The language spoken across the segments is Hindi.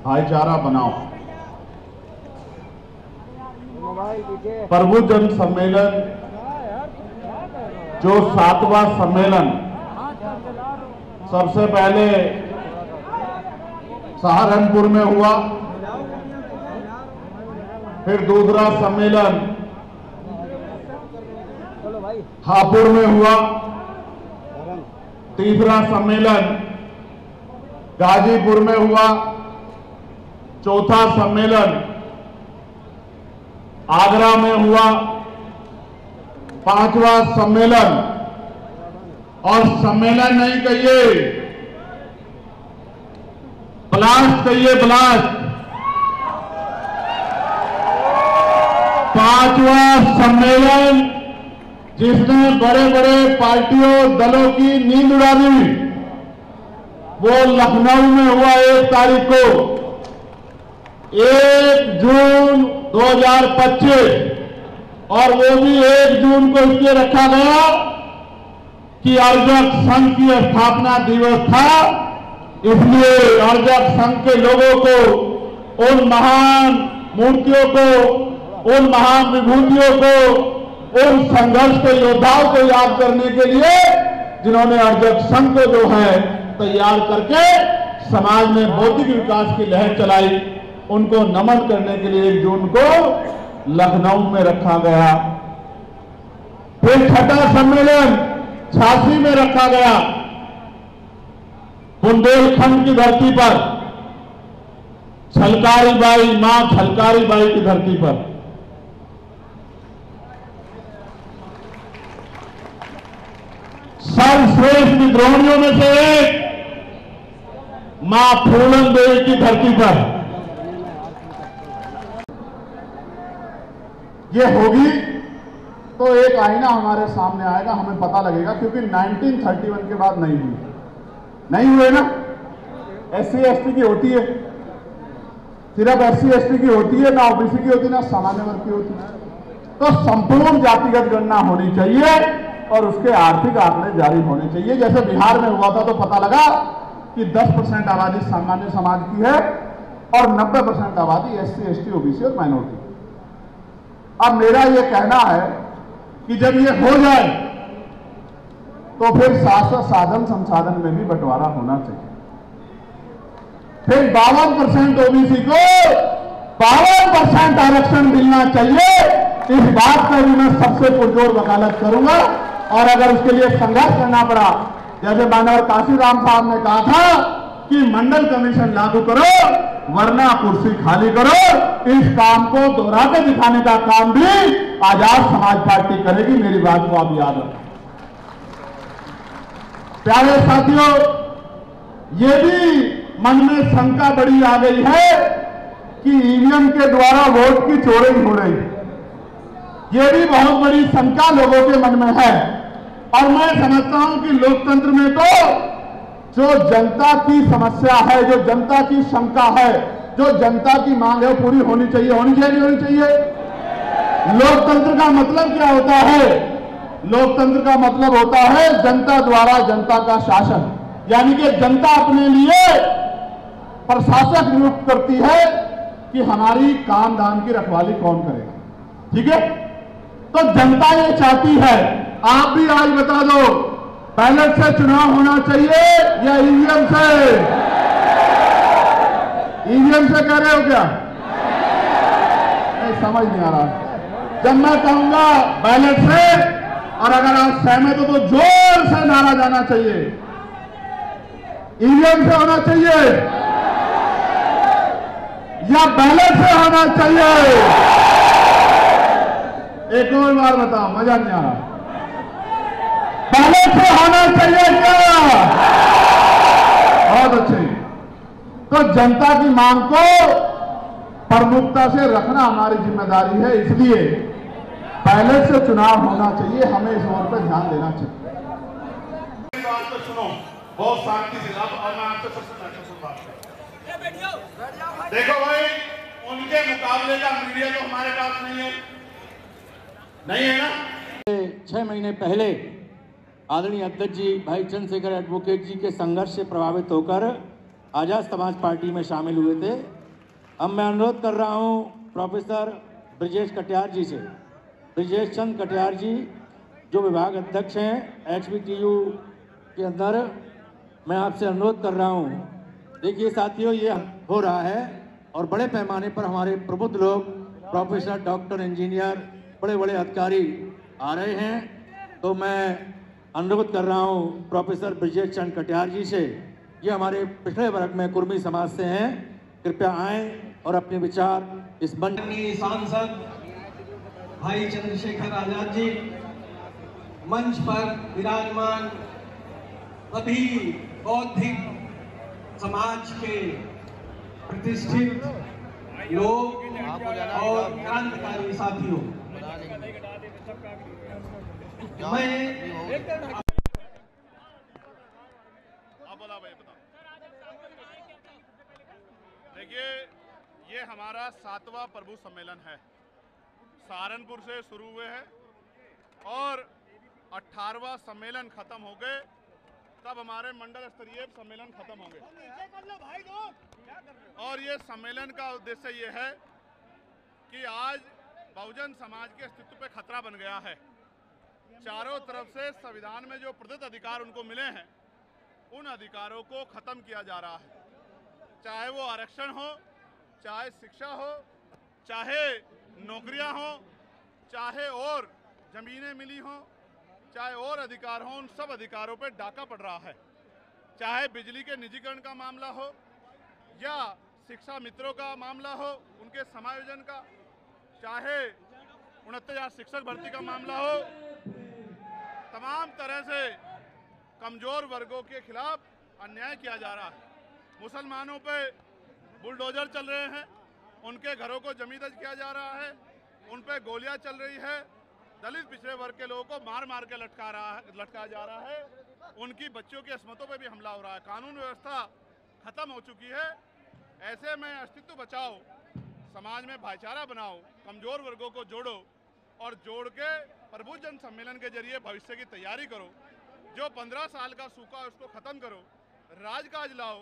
भाईचारा बनाओ। प्रभु जन सम्मेलन जो 7वां सम्मेलन सबसे पहले सहारनपुर में हुआ, फिर दूसरा सम्मेलन हापुड़ में हुआ, तीसरा सम्मेलन गाजीपुर में हुआ, चौथा सम्मेलन आगरा में हुआ, 5वां सम्मेलन, और सम्मेलन नहीं कहिए, ब्लास्ट कहिए, ब्लास्ट, 5वां सम्मेलन जिसने बड़े बड़े पार्टियों दलों की नींद उड़ा दी, वो लखनऊ में हुआ 1 तारीख को, 1 जून 2025, और वो भी 1 जून को इसलिए रखा गया कि अर्जक संघ की स्थापना दिवस था। इसलिए अर्जक संघ के लोगों को, उन महान मूर्तियों को, उन महान विभूतियों को, उन संघर्ष के योद्धाओं को याद करने के लिए जिन्होंने अर्जक संघ को जो है तैयार करके समाज में बौद्धिक विकास की लहर चलाई, उनको नमन करने के लिए 1 जून को लखनऊ में रखा गया। फिर 6वां सम्मेलन झांसी में रखा गया, बुंदेलखंड की धरती पर, छलकारी बाई, मां छलकारी बाई की धरती पर। सर्वश्रेष्ठ विद्रोहियों में से एक मां फूलन देवी की धरती पर ये होगी तो एक आईना हमारे सामने आएगा, हमें पता लगेगा, क्योंकि 1931 के बाद नहीं हुए ना। SC ST की होती है, सिर्फ SC ST की होती है, ना OBC की होती, ना सामान्य वर्ग की होती है। तो संपूर्ण जातिगत गणना होनी चाहिए और उसके आर्थिक आंकड़े जारी होने चाहिए। जैसे बिहार में हुआ था तो पता लगा कि 10% आबादी सामान्य समाज की है और 90% आबादी SC ST OBC और माइनॉरिटी। अब मेरा यह कहना है कि जब ये हो जाए तो फिर शाश्वत साधन संसाधन में भी बंटवारा होना चाहिए। फिर 52% OBC को 52% आरक्षण मिलना चाहिए। इस बात पर भी मैं सबसे पुरजोर वकालत करूंगा, और अगर उसके लिए संघर्ष करना पड़ा, जैसे मानव काशीराम साहब ने कहा था कि मंडल कमीशन लागू करो वरना कुर्सी खाली करो, इस काम को दोहरा के दिखाने का काम भी आजाद समाज पार्टी करेगी। मेरी बात को आप याद रखें। प्यारे साथियों, ये भी मन में शंका बड़ी आ गई है कि ईवीएम के द्वारा वोट की चोरी हो रही है। ये भी बहुत बड़ी शंका लोगों के मन में है, और मैं समझता हूं कि लोकतंत्र में तो जो जनता की समस्या है, जो जनता की शंका है, जो जनता की मांग है, पूरी होनी चाहिए। होनी चाहिए, नहीं होनी चाहिए? लोकतंत्र का मतलब क्या होता है? लोकतंत्र का मतलब होता है जनता द्वारा जनता का शासन, यानी कि जनता अपने लिए प्रशासक नियुक्त करती है कि हमारी काम धाम की रखवाली कौन करेगा। ठीक है, तो जनता ये चाहती है। आप भी आज बता दो, बैलेट से चुनाव होना चाहिए या ईवीएम से? ईवीएम से कह रहे हो क्या? नहीं, समझ नहीं आ रहा। जब मैं कहूंगा बैलेट से, और अगर आप सहमत हो तो जोर से नारा जाना चाहिए, ईवीएम से होना चाहिए या बैलेट से होना चाहिए? एक और बार बताओ, मजा नहीं आ रहा। बैलेट से होना चाहिए क्या? बहुत अच्छे। तो जनता की मांग को प्रमुखता से रखना हमारी जिम्मेदारी है, इसलिए बैलेट से चुनाव होना चाहिए। हमें इस ओर पर ध्यान देना चाहिए। बात तो सुनो बहुत शांति से, और मैं आपसे सबसे महत्वपूर्ण बात करूं। देखो भाई, उनके मुकाबले का मीडिया तो हमारे पास नहीं है ना। 6 महीने पहले आदरणीय अध्यक्ष जी भाई चंद्रशेखर एडवोकेट जी के संघर्ष से प्रभावित होकर आज़ाद समाज पार्टी में शामिल हुए थे। अब मैं अनुरोध कर रहा हूं प्रोफेसर ब्रजेश कटियार जी से, ब्रजेश चंद कटियार जी जो विभाग अध्यक्ष हैं HBTU के अंदर, मैं आपसे अनुरोध कर रहा हूं। देखिए साथियों, ये हो रहा है और बड़े पैमाने पर हमारे प्रबुद्ध लोग, प्रोफेसर, डॉक्टर, इंजीनियर, बड़े बड़े अधिकारी आ रहे हैं। तो मैं अनुरोध कर रहा हूं प्रोफेसर ब्रजेश चंद कटियार जी से, ये हमारे पिछड़े वर्ग में कुर्मी समाज से हैं, कृपया आएं और अपने विचार इस मंच। सांसद भाई चंद्रशेखर आजाद जी, मंच पर विराजमान सभी बौद्धिक समाज के प्रतिष्ठित लोग और क्रांतिकारी साथियों, मैं बोला भाई बता। देखिए, ये हमारा 7वां प्रभु सम्मेलन है, सहारनपुर से शुरू हुए हैं और 18वां सम्मेलन खत्म हो गए, तब हमारे मंडल स्तरीय सम्मेलन खत्म होंगे। और ये सम्मेलन का उद्देश्य ये है कि आज बहुजन समाज के अस्तित्व पे खतरा बन गया है। चारों तरफ से संविधान में जो प्रदत्त अधिकार उनको मिले हैं, उन अधिकारों को खत्म किया जा रहा है। चाहे वो आरक्षण हो, चाहे शिक्षा हो, चाहे नौकरियां हो, चाहे और जमीनें मिली हो, चाहे और अधिकार हो, उन सब अधिकारों पे डाका पड़ रहा है। चाहे बिजली के निजीकरण का मामला हो या शिक्षा मित्रों का मामला हो, उनके समायोजन का, चाहे 69,000 शिक्षक भर्ती का मामला हो, तमाम तरह से कमजोर वर्गों के खिलाफ अन्याय किया जा रहा है। मुसलमानों पे बुलडोजर चल रहे हैं, उनके घरों को जमींदज किया जा रहा है, उन पे गोलियां चल रही है, दलित पिछड़े वर्ग के लोगों को मार मार के लटकाया जा रहा है, उनकी बच्चियों की अस्मतों पे भी हमला हो रहा है, कानून व्यवस्था खत्म हो चुकी है। ऐसे में अस्तित्व बचाओ, समाज में भाईचारा बनाओ, कमजोर वर्गों को जोड़ो और जोड़ के प्रबुद्ध जन सम्मेलन के जरिए भविष्य की तैयारी करो। जो 15 साल का सूखा है उसको खत्म करो, राजकाज लाओ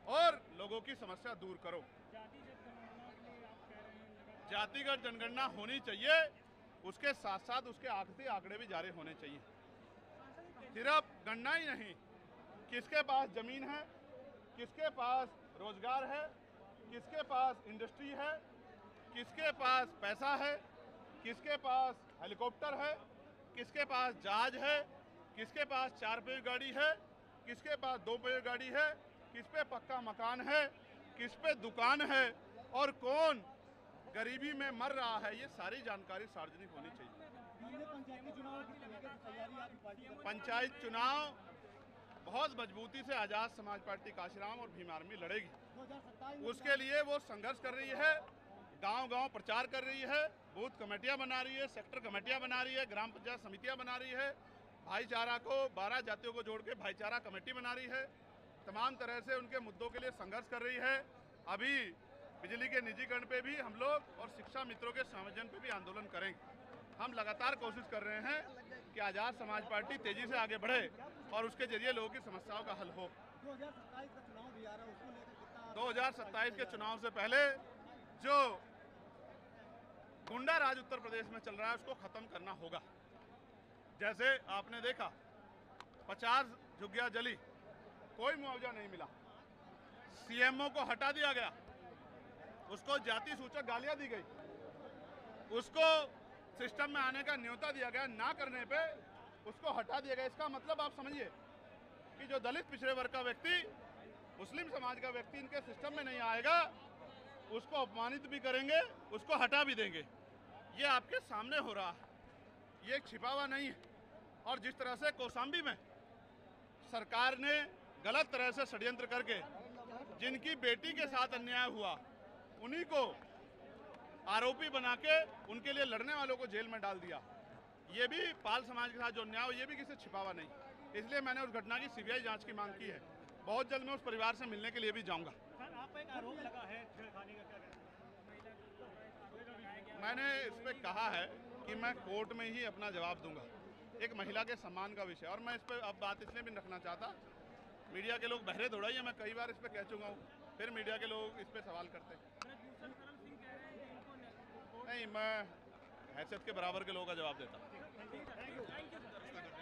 और लोगों की समस्या दूर करो। जातिगत जनगणना होनी चाहिए, उसके साथ साथ उसके आखिरी आंकड़े भी जारी होने चाहिए। सिर्फ गणना ही नहीं, किसके पास जमीन है, किसके पास रोजगार है, किसके पास इंडस्ट्री है, किसके पास पैसा है, किसके पास हेलीकॉप्टर है, किसके पास जहाज है, किसके पास 4 पहिया गाड़ी है, किसके पास 2 पहिया गाड़ी है, किस पे पक्का मकान है, किस पे दुकान है और कौन गरीबी में मर रहा है, ये सारी जानकारी सार्वजनिक होनी चाहिए। पंचायत चुनाव बहुत मजबूती से आज़ाद समाज पार्टी काशीराम और भीम आर्मी लड़ेगी। उसके लिए वो संघर्ष कर रही है, गांव-गांव प्रचार कर रही है, बूथ कमेटियां बना रही है, सेक्टर कमेटियां बना रही है, ग्राम पंचायत समितियां बना रही है, भाईचारा को 12 जातियों को जोड़ के भाईचारा कमेटी बना रही है, तमाम तरह से उनके मुद्दों के लिए संघर्ष कर रही है। अभी बिजली के निजीकरण पे भी हम लोग और शिक्षा मित्रों के संयोजन पे भी आंदोलन करेंगे। हम लगातार कोशिश कर रहे हैं कि आज़ाद समाज पार्टी तेजी से आगे बढ़े और उसके जरिए लोगों की समस्याओं का हल हो। 2027 के चुनाव से पहले जो गुंडा राज उत्तर प्रदेश में चल रहा है उसको खत्म करना होगा। जैसे आपने देखा 50 झुग्गियां जली, कोई मुआवजा नहीं मिला, सीएमओ को हटा दिया गया, उसको जाति सूचक गालियां दी गई, उसको सिस्टम में आने का न्योता दिया गया, ना करने पे उसको हटा दिया गया। इसका मतलब आप समझिए कि जो दलित पिछड़े वर्ग का व्यक्ति, मुस्लिम समाज का व्यक्ति इनके सिस्टम में नहीं आएगा, उसको अपमानित भी करेंगे, उसको हटा भी देंगे। ये आपके सामने हो रहा है, ये छिपा हुआ नहीं है। और जिस तरह से कौशाम्बी में सरकार ने गलत तरह से षड्यंत्र करके जिनकी बेटी के साथ अन्याय हुआ उन्हीं को आरोपी बना के उनके लिए लड़ने वालों को जेल में डाल दिया, ये भी पाल समाज के साथ जो अन्याय हो, ये भी किसी छिपा हुआ नहीं। इसलिए मैंने उस घटना की सीबीआई जांच की मांग की है। बहुत जल्द मैं उस परिवार से मिलने के लिए भी जाऊंगा। मैंने इस पर कहा है कि मैं कोर्ट में ही अपना जवाब दूंगा। एक महिला के सम्मान का विषय, और मैं इस पर अब बात इसलिए भी रखना चाहता मीडिया के लोग बहरे थोड़ा ही है, मैं कई बार इस पे कह चुका हूँ, फिर मीडिया के लोग इस पे सवाल करते हैं। नहीं, मैं हैसियत के बराबर के लोगों का जवाब देता हूँ।